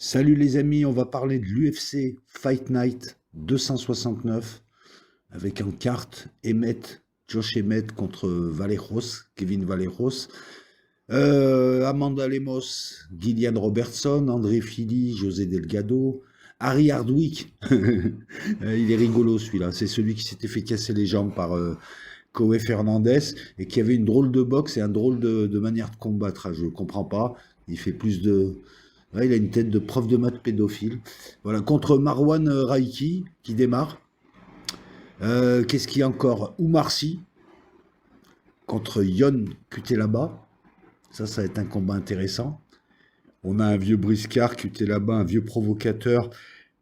Salut les amis, on va parler de l'UFC Fight Night 269 avec en carte Josh Emmett contre Vallejos, Kevin Vallejos, Amanda Lemos, Gillian Robertson, André Fili, José Delgado, Harry Hardwick. Il est rigolo celui-là, c'est celui qui s'était fait casser les jambes par Koé Fernandez et qui avait une drôle de boxe et un drôle de manière de combattre. Je ne comprends pas, il fait plus de... Ouais, il a une tête de prof de maths pédophile. Voilà, contre Marwan Raiki, qui démarre. Qu'est-ce qu'il y a encore? Oumar Sy contre Yon Kutelaba. Ça va être un combat intéressant. On a un vieux briscard, Kutelaba, un vieux provocateur,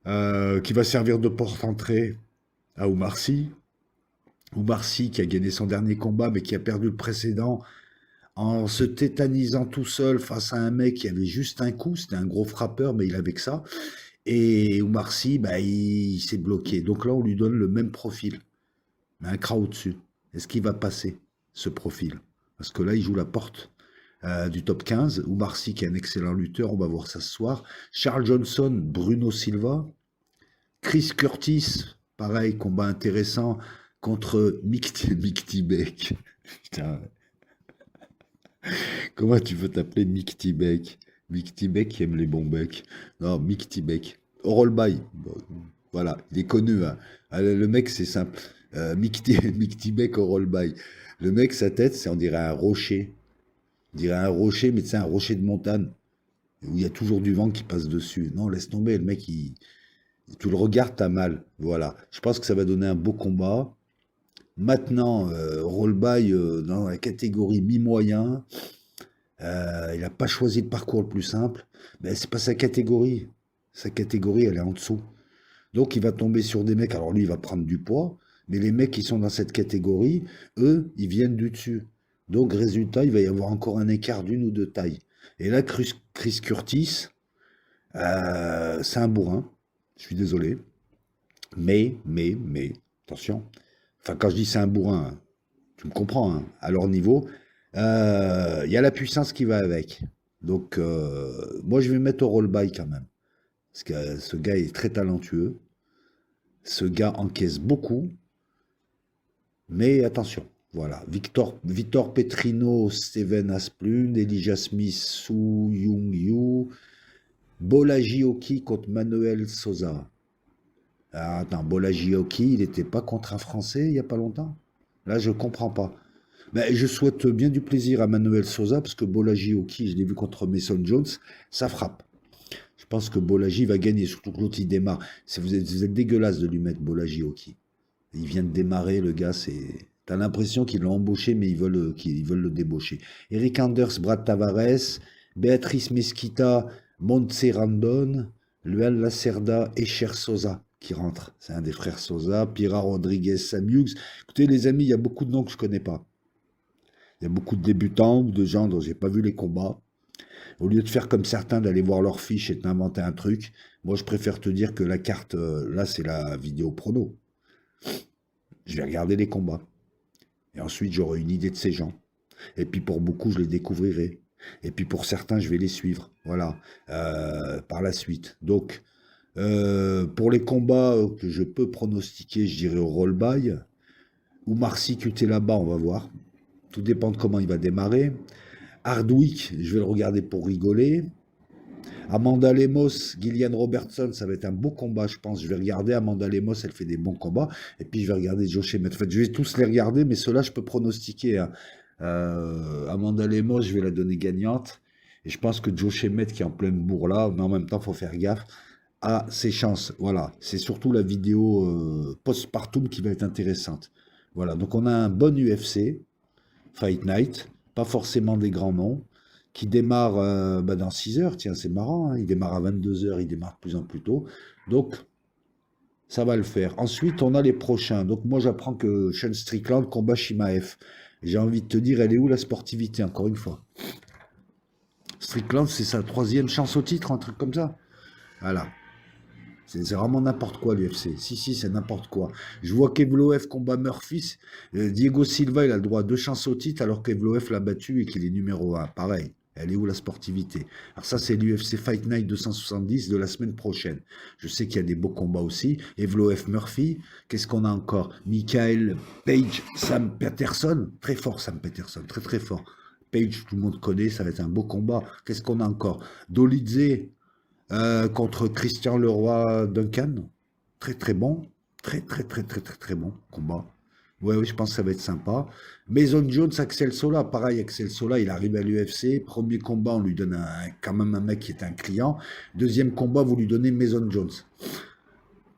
qui va servir de porte-entrée à Oumar Sy. Oumar Sy qui a gagné son dernier combat, mais qui a perdu le précédent en se tétanisant tout seul face à un mec qui avait juste un coup, c'était un gros frappeur, mais il avait que ça. Et Oumar Sy, bah, il s'est bloqué. Donc là, on lui donne le même profil, mais un cran au-dessus. Est-ce qu'il va passer, ce profil? Parce que là, il joue la porte du top 15. Oumar Sy, qui est un excellent lutteur, on va voir ça ce soir. Charles Johnson, Bruno Silva. Chris Curtis, pareil, combat intéressant contre Mick Tibek. Putain, comment tu veux t'appeler Mick Tibek? Mick Tibek qui aime les bons becs. Non, Mick Tibek. Orolbaï. Bon, voilà, il est connu, hein. Ah, le mec, c'est simple. Mick Tibek, Orolbaï. Le mec, sa tête, c'est on dirait un rocher. On dirait un rocher, mais c'est un rocher de montagne. Où il y a toujours du vent qui passe dessus. Non, laisse tomber, le mec, tu le regardes, t'as mal. Voilà. Je pense que ça va donner un beau combat. Maintenant, Orolbaï, dans la catégorie mi-moyen, il n'a pas choisi le parcours le plus simple. Ben, c'est pas sa catégorie. Sa catégorie, elle est en dessous. Donc, il va tomber sur des mecs. Alors, lui, il va prendre du poids. Mais les mecs qui sont dans cette catégorie, eux, ils viennent du dessus. Donc, résultat, il va y avoir encore un écart d'une ou deux tailles. Et là, Chris Curtis, c'est un bourrin. Je suis désolé. Mais, attention. Enfin, quand je dis c'est un bourrin, hein, tu me comprends, hein, à leur niveau. Il y a la puissance qui va avec. Donc, moi, je vais mettre au roll-by quand même. Parce que ce gars est très talentueux. Ce gars encaisse beaucoup. Mais attention, voilà. Victor Petrino, Steven Asplund, Elijah Smith, Soo Young Yu, Bolagioki contre Manuel Sosa. Ah, attends, Bolagioki, il n'était pas contre un Français il n'y a pas longtemps? Là, je comprends pas. Ben, je souhaite bien du plaisir à Manuel Sosa parce que Bolaji Oki, je l'ai vu contre Mason Jones, ça frappe. Je pense que Bolaji va gagner, surtout que l'autre il démarre. Vous êtes dégueulasse de lui mettre Bolaji Oki. Il vient de démarrer, le gars, t'as l'impression qu'ils l'ont embauché, mais qu'ils veulent le débaucher. Eric Anders, Brad Tavares, Beatrice Mesquita, Montse Randon, Lual Lacerda et Cher Sosa qui rentrent. C'est un des frères Sosa, Pira Rodriguez, Sam Hughes. Écoutez, les amis, il y a beaucoup de noms que je connais pas. Il y a beaucoup de débutants ou de gens dont j'ai pas vu les combats. Au lieu de faire comme certains, d'aller voir leurs fiches et d'inventer un truc, moi je préfère te dire que la carte, là c'est la vidéo prono. Je vais regarder les combats. Et ensuite j'aurai une idée de ces gens. Et puis pour beaucoup je les découvrirai. Et puis pour certains je vais les suivre. Voilà. Par la suite. Donc pour les combats que je peux pronostiquer, je dirais au roll-by. Oumar Sy là-bas, on va voir. Tout dépend de comment il va démarrer. Hardwick, je vais le regarder pour rigoler. Amanda Lemos, Gillian Robertson, ça va être un beau combat, je pense. Je vais regarder. Amanda Lemos, elle fait des bons combats. Et puis, je vais regarder Josh Emmett. En fait, je vais tous les regarder, mais ceux-là, je peux pronostiquer, hein. Amanda Lemos, je vais la donner gagnante. Et je pense que Josh Emmett, qui est en pleine bourre là, mais en même temps, il faut faire gaffe, a ses chances. Voilà. C'est surtout la vidéo postpartum qui va être intéressante. Voilà. Donc, on a un bon UFC. Fight Night, pas forcément des grands noms, qui démarre dans 6 heures, tiens, c'est marrant, hein, il démarre à 22 heures, il démarre de plus en plus tôt, donc ça va le faire. Ensuite, on a les prochains, donc moi j'apprends que Sean Strickland combat Shimaev. J'ai envie de te dire, elle est où la sportivité, encore une fois? Strickland, c'est sa 3e chance au titre, un truc comme ça. Voilà. C'est vraiment n'importe quoi l'UFC. Si, c'est n'importe quoi. Je vois qu'Evloev combat Murphy. Diego Silva, il a le droit à 2 chances au titre alors qu'Evloev l'a battu et qu'il est numéro 1. Pareil. Elle est où la sportivité? Alors ça, c'est l'UFC Fight Night 270 de la semaine prochaine. Je sais qu'il y a des beaux combats aussi. Evlo F. Murphy, qu'est-ce qu'on a encore? Michael Page, Sam Peterson, très fort Sam Peterson, très très fort. Page, tout le monde connaît, ça va être un beau combat. Qu'est-ce qu'on a encore? Dolidze contre Christian Leroy Duncan, très très bon, très très très très très très bon combat. Ouais, oui, je pense que ça va être sympa. Mason Jones, Axel Sola, pareil, Axel Sola, il arrive à l'UFC. Premier combat, on lui donne quand même un mec qui est un client. Deuxième combat, vous lui donnez Mason Jones.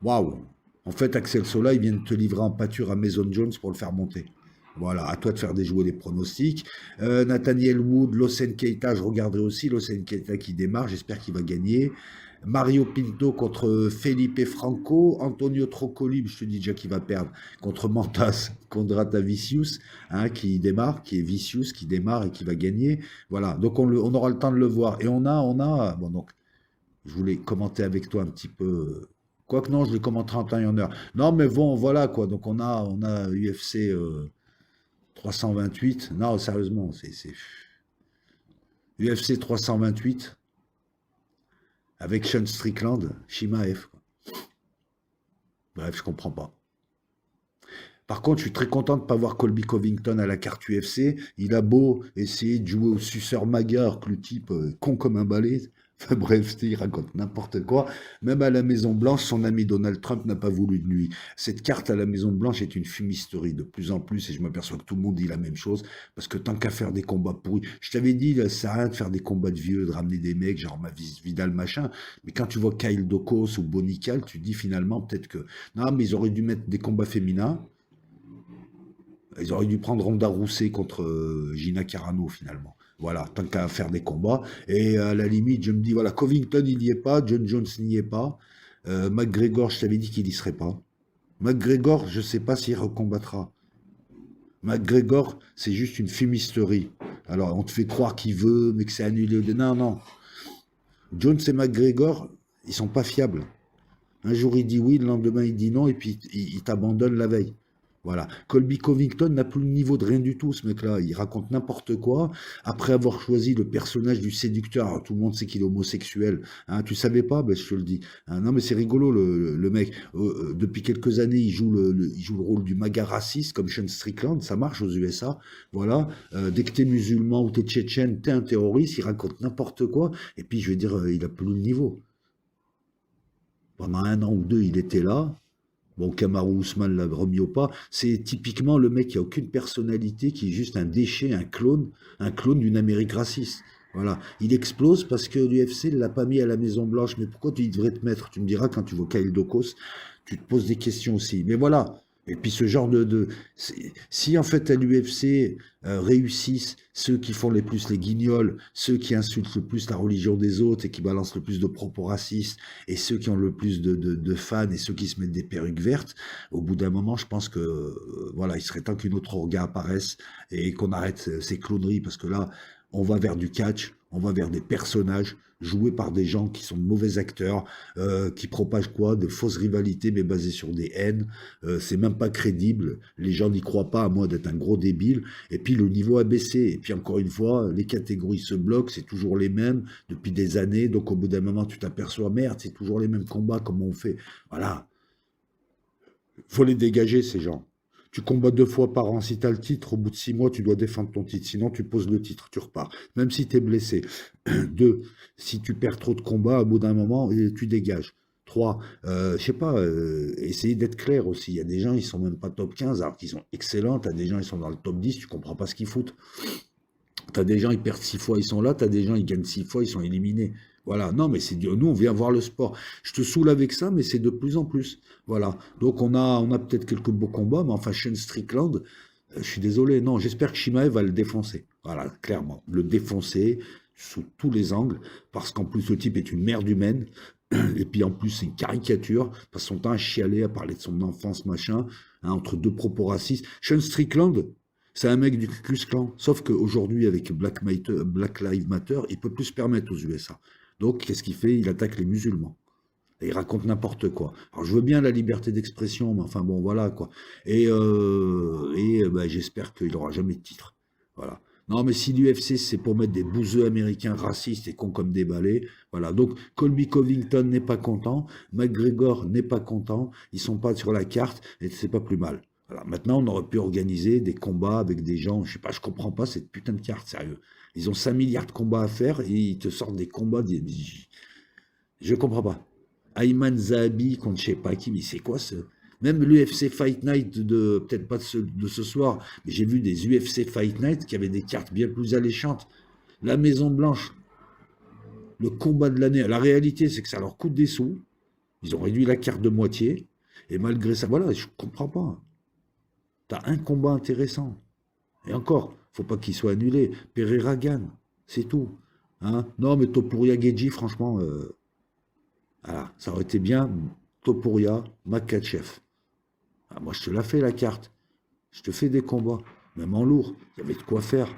Waouh! En fait, Axel Sola, il vient de te livrer en pâture à Mason Jones pour le faire monter. Voilà, à toi de faire déjouer des pronostics. Nathaniel Wood, Losen Keita, je regarderai aussi. Losen Keita qui démarre, j'espère qu'il va gagner. Mario Pinto contre Felipe Franco. Antonio Troccoli, je te dis déjà qu'il va perdre. Contre Mantas, Kondrata Vicius, hein, qui démarre, qui est Vicius, qui démarre et qui va gagner. Voilà, donc on aura le temps de le voir. Et bon donc, je voulais commenter avec toi un petit peu. Quoique non, je les commenterai en temps et en heure. Non, mais bon, voilà quoi. Donc on a UFC 328. Non, sérieusement, c'est UFC 328 avec Sean Strickland, Shimaev. Bref, je comprends pas. Par contre, je suis très content de ne pas voir Colby Covington à la carte UFC. Il a beau essayer de jouer au suceur magare, que le type con comme un balai. Enfin bref, il raconte n'importe quoi. Même à la Maison-Blanche, son ami Donald Trump n'a pas voulu de lui. Cette carte à la Maison-Blanche est une fumisterie de plus en plus, et je m'aperçois que tout le monde dit la même chose, parce que tant qu'à faire des combats pourris, je t'avais dit, là, ça sert à rien de faire des combats de vieux, de ramener des mecs, genre Vidal machin, mais quand tu vois Kyle Dokos ou Bonical, tu te dis finalement peut-être que, non, mais ils auraient dû mettre des combats féminins, ils auraient dû prendre Ronda Rousey contre Gina Carano finalement. Voilà, tant qu'à faire des combats. Et à la limite, je me dis, voilà, Covington, il n'y est pas, John Jones n'y est pas. McGregor, je t'avais dit qu'il n'y serait pas. McGregor, je ne sais pas s'il recombattra. McGregor, c'est juste une fumisterie. Alors, on te fait croire qu'il veut, mais que c'est annulé. Non, non. Jones et McGregor, ils sont pas fiables. Un jour, il dit oui, le lendemain, il dit non, et puis il t'abandonne la veille. Voilà. Colby Covington n'a plus le niveau de rien du tout, ce mec-là. Il raconte n'importe quoi. Après avoir choisi le personnage du séducteur, alors, tout le monde sait qu'il est homosexuel. Hein, tu savais pas? Ben, je te le dis. Hein, non, mais c'est rigolo, le mec. Depuis quelques années, il joue le rôle du maga raciste, comme Sean Strickland. Ça marche aux USA. Voilà. Dès que t'es musulman ou t'es tchétchène, t'es un terroriste. Il raconte n'importe quoi. Et puis, je veux dire, il a plus le niveau. Pendant un an ou deux, il était là. Bon, Kamaru Ousmane l'a remis au pas. C'est typiquement le mec qui a aucune personnalité, qui est juste un déchet, un clone d'une Amérique raciste. Voilà. Il explose parce que l'UFC ne l'a pas mis à la Maison Blanche. Mais pourquoi tu devrais te mettre? Tu me diras quand tu vois Kyle Dokos, tu te poses des questions aussi. Mais voilà. Et puis ce genre si en fait à l'UFC réussissent ceux qui font les plus les guignols, ceux qui insultent le plus la religion des autres et qui balancent le plus de propos racistes, et ceux qui ont le plus de fans et ceux qui se mettent des perruques vertes, au bout d'un moment, je pense que voilà, il serait temps qu'une autre orga apparaisse et qu'on arrête ces cloneries, parce que là, on va vers du catch, on va vers des personnages joués par des gens qui sont de mauvais acteurs, qui propagent quoi? De fausses rivalités, mais basées sur des haines. C'est même pas crédible. Les gens n'y croient pas, à moins d'être un gros débile. Et puis le niveau a baissé. Et puis encore une fois, les catégories se bloquent, c'est toujours les mêmes depuis des années. Donc au bout d'un moment, tu t'aperçois, merde, c'est toujours les mêmes combats, comment on fait? Voilà. Faut les dégager, ces gens. Tu combats 2 fois par an. Si tu as le titre, au bout de 6 mois, tu dois défendre ton titre. Sinon, tu poses le titre, tu repars. Même si tu es blessé. 2, si tu perds trop de combats, au bout d'un moment, tu dégages. 3, je sais pas, essayer d'être clair aussi. Il y a des gens, ils sont même pas top 15, alors qu'ils sont excellents. Tu as des gens, ils sont dans le top 10, tu comprends pas ce qu'ils foutent. T'as des gens, ils perdent 6 fois, ils sont là. T'as des gens, ils gagnent 6 fois, ils sont éliminés. Voilà. Non, mais c'est nous, on vient voir le sport. Je te saoule avec ça, mais c'est de plus en plus. Voilà. Donc on a peut-être quelques beaux combats, mais enfin, Sean Strickland, je suis désolé. Non, j'espère que Shimaev va le défoncer. Voilà, clairement. Le défoncer sous tous les angles, parce qu'en plus, le type est une merde humaine. Et puis en plus, c'est une caricature. Passe son temps à chialer, à parler de son enfance, machin, hein, entre deux propos racistes. Sean Strickland, c'est un mec du Ku Klux Klan, sauf qu'aujourd'hui, avec Black Lives Matter, il peut plus se permettre aux USA. Donc, qu'est-ce qu'il fait? Il attaque les musulmans. Et il raconte n'importe quoi. Alors, je veux bien la liberté d'expression, mais enfin, bon, voilà, quoi. Et bah, j'espère qu'il n'aura jamais de titre. Voilà. Non, mais si l'UFC, c'est pour mettre des bouseux américains racistes et cons comme des balais, voilà. Donc, Colby Covington n'est pas content, McGregor n'est pas content, ils sont pas sur la carte, et c'est pas plus mal. Voilà. Maintenant, on aurait pu organiser des combats avec des gens, je sais pas, je comprends pas cette putain de carte, sérieux. Ils ont 5 milliards de combats à faire, et ils te sortent des combats, je comprends pas. Ayman Zahabi contre je sais pas qui, mais c'est quoi ce... Même l'UFC Fight Night peut-être pas de ce soir, mais j'ai vu des UFC Fight Night qui avaient des cartes bien plus alléchantes. La Maison Blanche, le combat de l'année. La réalité, c'est que ça leur coûte des sous. Ils ont réduit la carte de moitié. Et malgré ça, voilà, je comprends pas. T'as un combat intéressant. Et encore, faut pas qu'il soit annulé. Pereira gagne, c'est tout. Hein, non, mais Topuria Gedji, franchement, voilà, ça aurait été bien. Topuria, Makhachev. Ah, moi, je te la fais la carte. Je te fais des combats. Même en lourd, il y avait de quoi faire.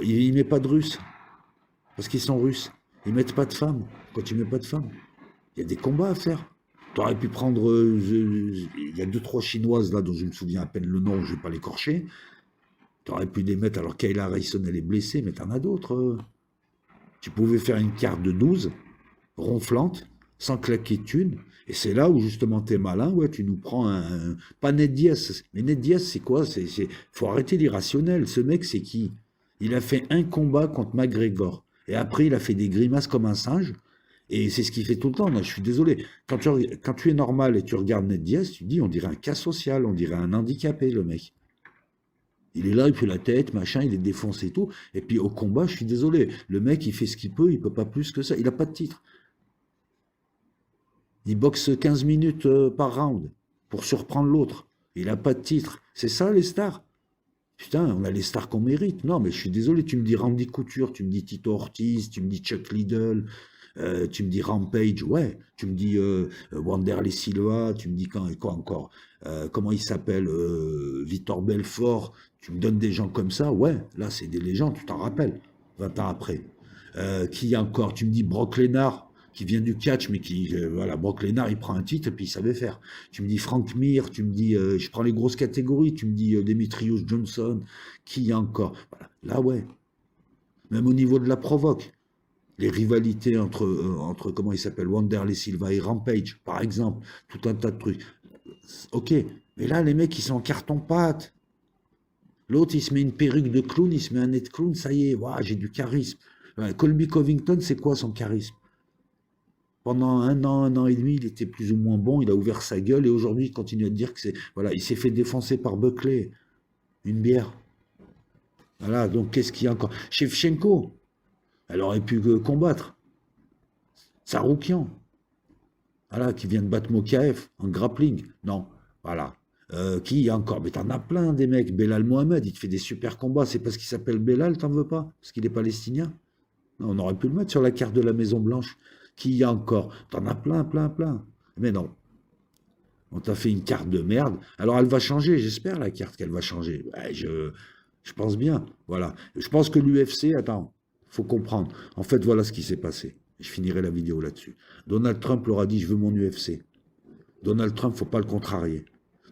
Il ne met pas de Russes. Parce qu'ils sont Russes. Ils mettent pas de femmes. Quand tu mets pas de femmes, il y a des combats à faire. Tu aurais pu prendre. Il y a deux, trois Chinoises là dont je me souviens à peine le nom, je ne vais pas l'écorcher. Tu aurais pu les mettre. Alors Kayla Harrison, elle est blessée, mais tu en as d'autres. Tu pouvais faire une carte de 12, ronflante, sans claquer de thunes. Et c'est là où justement t'es malin, ouais, tu nous prends pas Ned Diaz. Mais Ned Diaz, c'est quoi? Faut arrêter l'irrationnel. Ce mec, c'est qui? Il a fait un combat contre McGregor. Et après, il a fait des grimaces comme un singe. Et c'est ce qu'il fait tout le temps. Non, je suis désolé. Quand tu es normal et tu regardes Ned Diaz, tu te dis, on dirait un cas social, on dirait un handicapé, le mec. Il est là, il fait la tête, machin, il est défoncé et tout. Et puis au combat, je suis désolé. Le mec, il fait ce qu'il peut, il peut pas plus que ça. Il n'a pas de titre. Il boxe 15 minutes par round pour surprendre l'autre. Il n'a pas de titre. C'est ça les stars. Putain, on a les stars qu'on mérite. Non, mais je suis désolé, tu me dis Randy Couture, tu me dis Tito Ortiz, tu me dis Chuck Liddell, tu me dis Rampage, ouais. Tu me dis Wanderlei Silva, tu me dis quoi encore comment il s'appelle Vitor Belfort. Tu me donnes des gens comme ça, ouais. Là, c'est des légendes, tu t'en rappelles, 20 ans après. Qui encore? Tu me dis Brock Lesnar, qui vient du catch, mais qui, voilà, Brock Lesnar, il prend un titre et puis il savait faire. Tu me dis Frank Mir, tu me dis, je prends les grosses catégories, tu me dis Demetrius Johnson, qui encore? Voilà. Là, ouais. Même au niveau de la provoque, les rivalités entre comment il s'appelle, Wanderlei Silva et Rampage, par exemple, tout un tas de trucs. Ok, mais là, les mecs, ils sont en carton-pâte. L'autre, il se met une perruque de clown, il se met un nez de clown, ça y est, wow, j'ai du charisme. Ouais, Colby Covington, c'est quoi son charisme? Pendant un an et demi, il était plus ou moins bon, il a ouvert sa gueule et aujourd'hui, il continue à dire que c'est. Voilà, il s'est fait défoncer par Buckley. Une bière. Voilà, donc qu'est-ce qu'il y a encore? Shevchenko, elle aurait pu combattre. Saroukian, voilà, qui vient de battre Mokaev en grappling. Non, voilà. Qui y a encore? Mais t'en as plein des mecs. Belal Mohamed, il te fait des super combats. C'est parce qu'il s'appelle Belal, t'en veux pas? Parce qu'il est palestinien? Non, on aurait pu le mettre sur la carte de la Maison Blanche. Qui y a encore? T'en as plein, plein, plein. Mais non, on t'a fait une carte de merde. Alors elle va changer, j'espère la carte qu'elle va changer. Ouais, je pense bien. Voilà. Je pense que l'UFC, attends, faut comprendre. En fait, voilà ce qui s'est passé. Je finirai la vidéo là-dessus. Donald Trump leur a dit, je veux mon UFC. Donald Trump, faut pas le contrarier.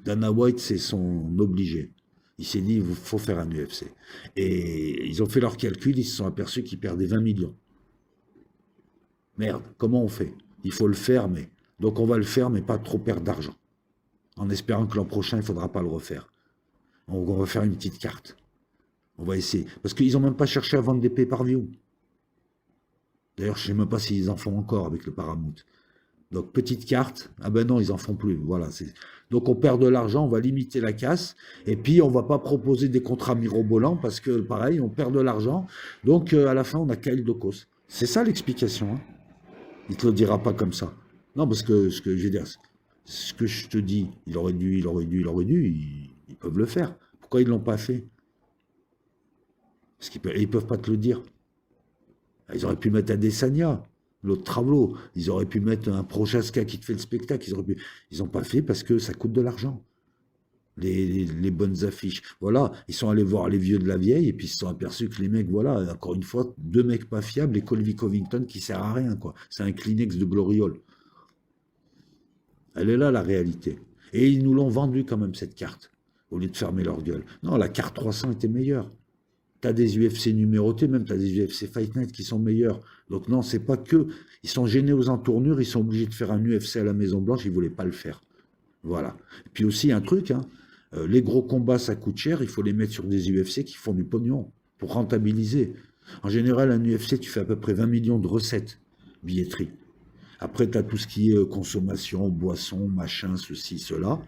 Dana White, c'est son obligé. Il s'est dit, il faut faire un UFC. Et ils ont fait leur calcul, ils se sont aperçus qu'ils perdaient 20 millions. Merde, comment on fait? Il faut le faire, mais... Donc on va le faire, mais pas trop perdre d'argent. En espérant que l'an prochain, il ne faudra pas le refaire. On va faire une petite carte. On va essayer. Parce qu'ils n'ont même pas cherché à vendre des pay-per-view. D'ailleurs, je ne sais même pas s'ils en font encore avec le Paramount. Donc, petite carte. Ah ben non, ils en font plus. Voilà. Donc, on perd de l'argent, on va limiter la casse. Et puis, on ne va pas proposer des contrats mirobolants parce que, pareil, on perd de l'argent. Donc, à la fin, on a Kyle Dokos. C'est ça l'explication. Hein. Il ne te le dira pas comme ça. Non, parce que ce que je veux dire, ce que je te dis, il aurait dû, ils peuvent le faire. Pourquoi ils ne l'ont pas fait? Parce qu'ils ne peuvent pas te le dire. Ils auraient pu mettre Adesanya, l'autre Travelo. Ils auraient pu mettre un Prochaska qui te fait le spectacle. Ils n'ont pas fait parce que ça coûte de l'argent. Les bonnes affiches. Voilà, ils sont allés voir les vieux de la vieille et puis ils se sont aperçus que les mecs, voilà, encore une fois, deux mecs pas fiables et Colby Covington qui sert à rien, quoi. C'est un Kleenex de gloriole. Elle est là, la réalité. Et ils nous l'ont vendu quand même, cette carte, au lieu de fermer leur gueule. Non, la carte 300 était meilleure. Tu as des UFC numérotés, même tu as des UFC Fight Night qui sont meilleurs. Donc non, c'est pas que. Ils sont gênés aux entournures, ils sont obligés de faire un UFC à la Maison Blanche, ils voulaient pas le faire. Voilà. Et puis aussi un truc, hein, les gros combats ça coûte cher, il faut les mettre sur des UFC qui font du pognon pour rentabiliser. En général, un UFC, tu fais à peu près 20 millions de recettes, billetterie. Après, tu as tout ce qui est consommation, boisson, machin, ceci, cela,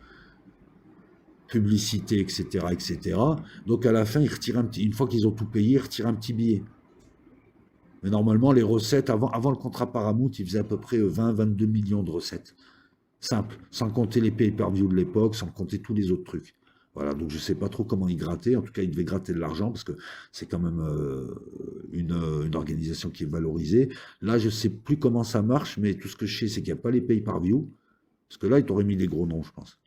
publicité, etc., etc. Donc à la fin, ils retirent une fois qu'ils ont tout payé, ils retirent un petit billet. Mais normalement, les recettes, avant le contrat Paramount, ils faisaient à peu près 20-22 millions de recettes. Simple, sans compter les pay-per-view de l'époque, sans compter tous les autres trucs. Voilà, donc je ne sais pas trop comment ils grattaient. En tout cas, ils devaient gratter de l'argent parce que c'est quand même une organisation qui est valorisée. Là, je ne sais plus comment ça marche, mais tout ce que je sais, c'est qu'il n'y a pas les pay-per-view. Parce que là, ils t'auraient mis des gros noms, je pense.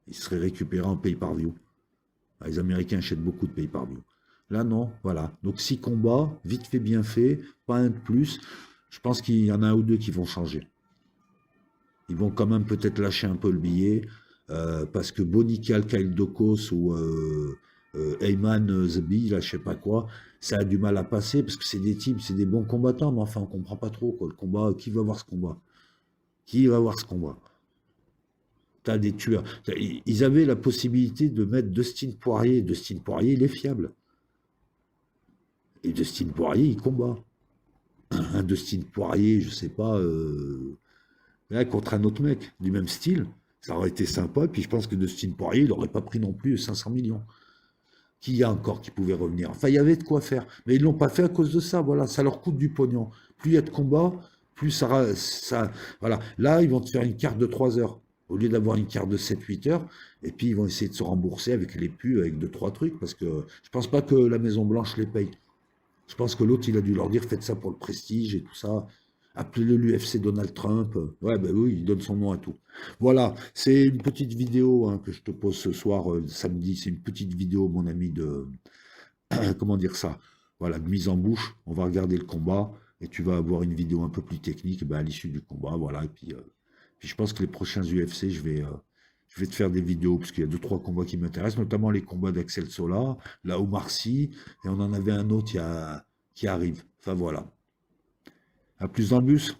Ils seraient récupérés en pay-per-view. Les Américains achètent beaucoup de pay-per-view. Là, non, voilà. Donc 6 combats, vite fait, bien fait, pas un de plus. Je pense qu'il y en a un ou deux qui vont changer. Ils vont quand même peut-être lâcher un peu le billet, parce que Bonical, Kyle Dokos ou Heyman The Bee, là, je sais pas quoi, ça a du mal à passer, parce que c'est des types, c'est des bons combattants, mais enfin, on comprend pas trop, quoi, le combat, qui va voir ce combat? Qui va voir ce combat? T'as des tueurs. Ils avaient la possibilité de mettre Dustin Poirier. Dustin Poirier, il est fiable. Et Dustin Poirier, il combat. Un Dustin Poirier, je sais pas, là, contre un autre mec du même style, ça aurait été sympa. Puis je pense que Dustin Poirier, il n'aurait pas pris non plus 500 millions. Qui y a encore qui pouvait revenir? Enfin, il y avait de quoi faire. Mais ils l'ont pas fait à cause de ça. Voilà, ça leur coûte du pognon. Plus il y a de combats, plus ça. Voilà. Là, ils vont te faire une carte de 3 heures. Au lieu d'avoir une carte de 7-8 heures. Et puis, ils vont essayer de se rembourser avec les pubs, avec 2-3 trucs. Parce que je pense pas que la Maison-Blanche les paye. Je pense que l'autre, il a dû leur dire, faites ça pour le prestige et tout ça. Appelez-le l'UFC Donald Trump. Ouais, ben oui, il donne son nom à tout. Voilà, c'est une petite vidéo, hein, que je te pose ce soir, samedi. C'est une petite vidéo, mon ami, de... comment dire ça? Voilà, de mise en bouche. On va regarder le combat et tu vas avoir une vidéo un peu plus technique, ben, à l'issue du combat. Voilà, et puis je pense que les prochains UFC, je vais te faire des vidéos, parce qu'il y a 2-3 combats qui m'intéressent, notamment les combats d'Axel Sola, là, Omar Sy, et on en avait un autre qui arrive. Enfin voilà. À plus dans le bus.